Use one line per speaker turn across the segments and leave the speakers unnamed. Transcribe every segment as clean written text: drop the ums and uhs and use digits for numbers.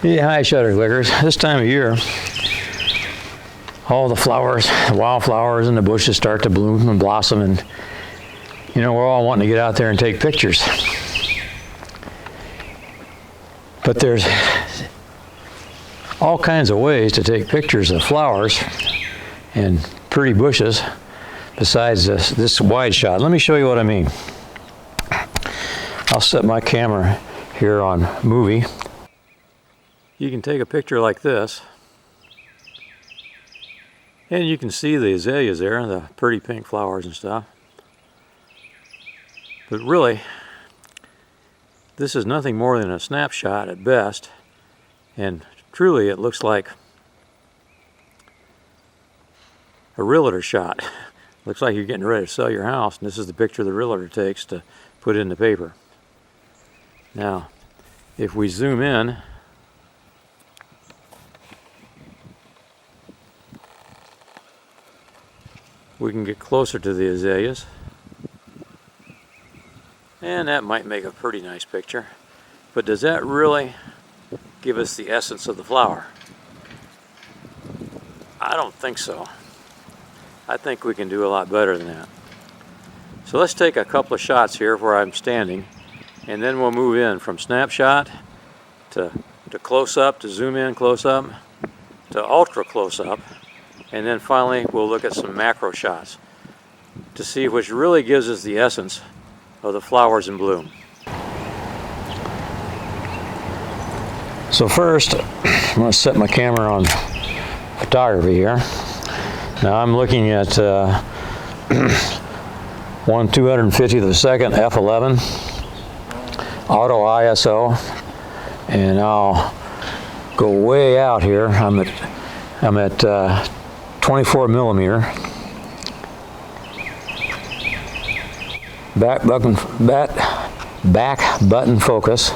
Yeah, hi shutter clickers. This time of year, all the flowers, the wildflowers and the bushes start to bloom and blossom, and you know, we're all wanting to get out there and take pictures. But there's all kinds of ways to take pictures of flowers and pretty bushes besides this wide shot. Let me show you what I mean. I'll set my camera here on movie. You can take a picture like this, and you can see the azaleas there, the pretty pink flowers and stuff. But really, this is nothing more than a snapshot at best, and truly it looks like a realtor shot. Looks like you're getting ready to sell your house, and this is the picture the realtor takes to put in the paper. Now, if we zoom in, we can get closer to the azaleas, and that might make a pretty nice picture. But does that really give us the essence of the flower? I don't think so. I think we can do a lot better than that. So let's take a couple of shots here where I'm standing, and then we'll move in from snapshot to close-up, to zoom in close-up, to ultra close-up, and then finally we'll look at some macro shots to see which really gives us the essence of the flowers in bloom. So first, I'm going to set my camera on photography here. Now I'm looking at 1/250th of a second f11 auto ISO, and I'll go way out here. I'm at 24 millimeter. Back button focus.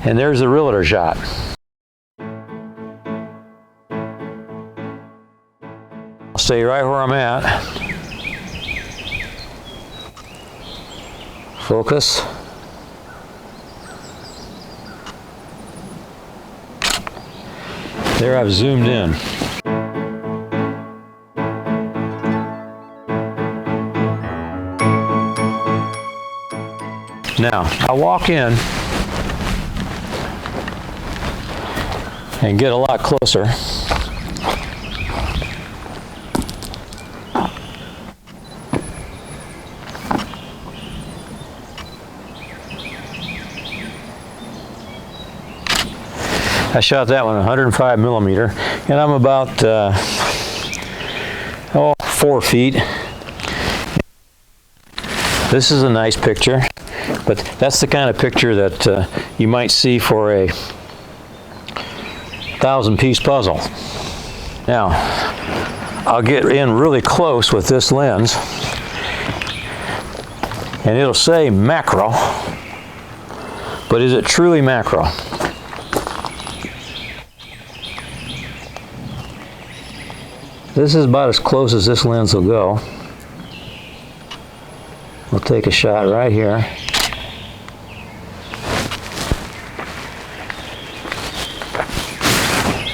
And there's the realtor shot. I'll stay right where I'm at. Focus. There, I've zoomed in. Now, I walk in and get a lot closer. I shot that one 105 millimeter, and I'm about 4 feet. This is a nice picture, but that's the kind of picture that you might see for a 1,000-piece puzzle. Now, I'll get in really close with this lens, and it'll say macro, but is it truly macro? This is about as close as this lens will go. We'll take a shot right here.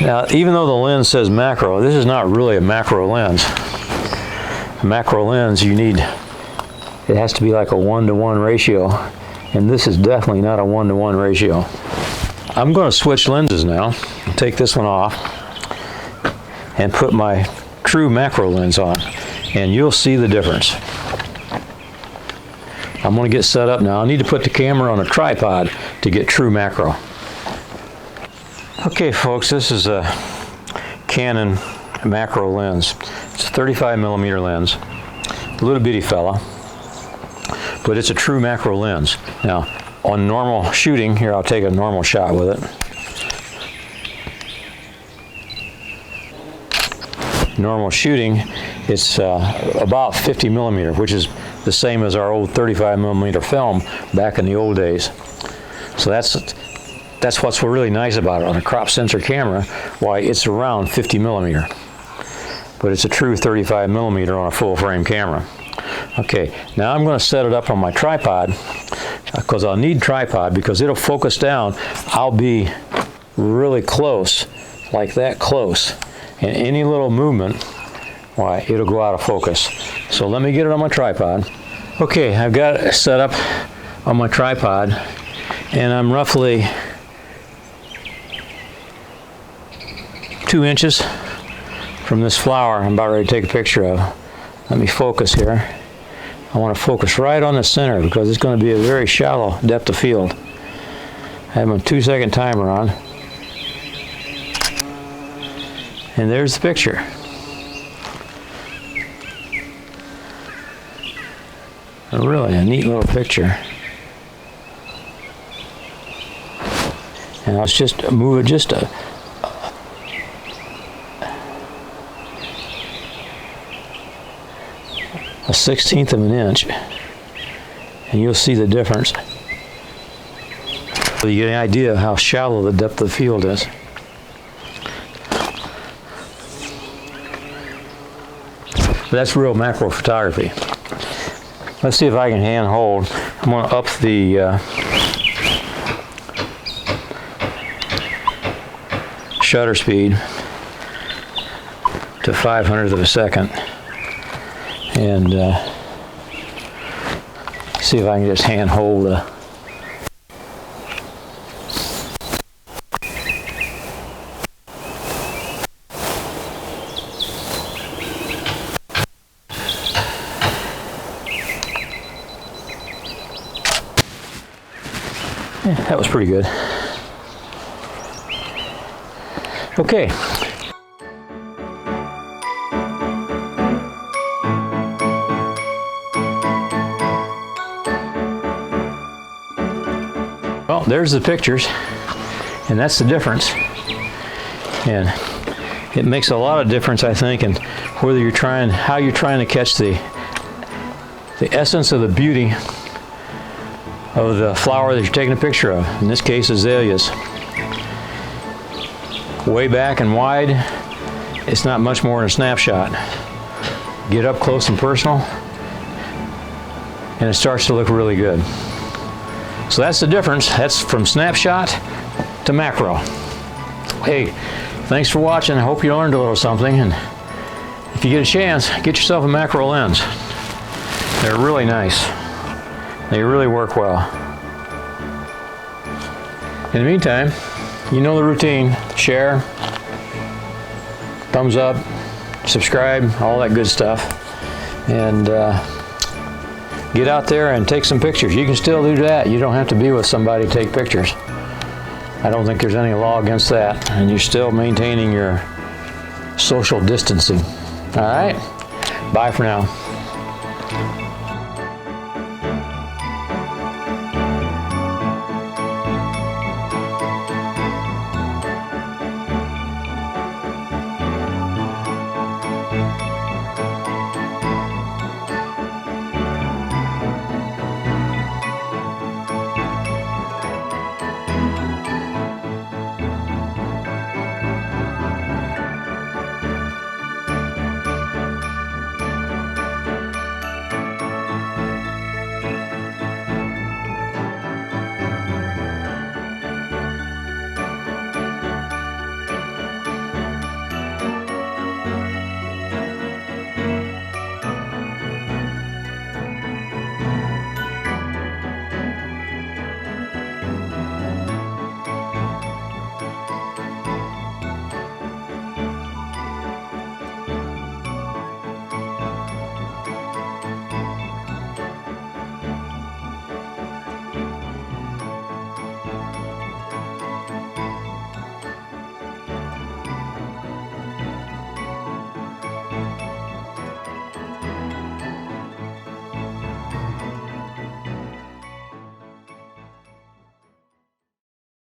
Now, even though the lens says macro, this is not really a macro lens. A macro lens, it has to be like a 1-to-1 ratio, and this is definitely not a 1-to-1 ratio. I'm going to switch lenses now. Take this one off and put my true macro lens on, and you'll see the difference. I'm going to get set up now. I need to put the camera on a tripod to get true macro. Okay folks, this is a Canon macro lens. It's a 35 millimeter lens, a little bitty fella, but it's a true macro lens. Now on normal shooting, here I'll take a normal shot with it. Normal shooting, it's about 50 millimeter, which is the same as our old 35 millimeter film back in the old days. So that's what's really nice about it on a crop sensor camera, why it's around 50 millimeter. But it's a true 35 millimeter on a full frame camera. Okay, now I'm going to set it up on my tripod because I'll need tripod because it'll focus down. I'll be really close, like that close, and any little movement, why, it'll go out of focus. So let me get it on my tripod. Okay, I've got it set up on my tripod, and I'm roughly 2 inches from this flower I'm about ready to take a picture of. Let me focus here. I want to focus right on the center because it's going to be a very shallow depth of field. I have my 2-second timer on. And there's the picture. Really a neat little picture. And I'll just move it just a 1/16 of an inch, and you'll see the difference. So you get an idea of how shallow the depth of the field is. But that's real macro photography. Let's see if I can hand hold. I'm going to up the shutter speed to 500th of a second. And see if I can just hand hold that was pretty good. Okay. Well, there's the pictures, and that's the difference. And it makes a lot of difference, I think, in whether you're trying, how you're trying to catch the essence of the beauty of the flower that you're taking a picture of. In this case, azaleas. Way back and wide, it's not much more than a snapshot. Get up close and personal, and it starts to look really good. So that's the difference. That's from snapshot to macro. Hey, thanks for watching. I hope you learned a little something. And if you get a chance, get yourself a macro lens. They're really nice. They really work well. In the meantime, you know the routine. Share, thumbs up, subscribe, all that good stuff. And get out there and take some pictures. You can still do that. You don't have to be with somebody to take pictures. I don't think there's any law against that. And you're still maintaining your social distancing. All right? Bye for now.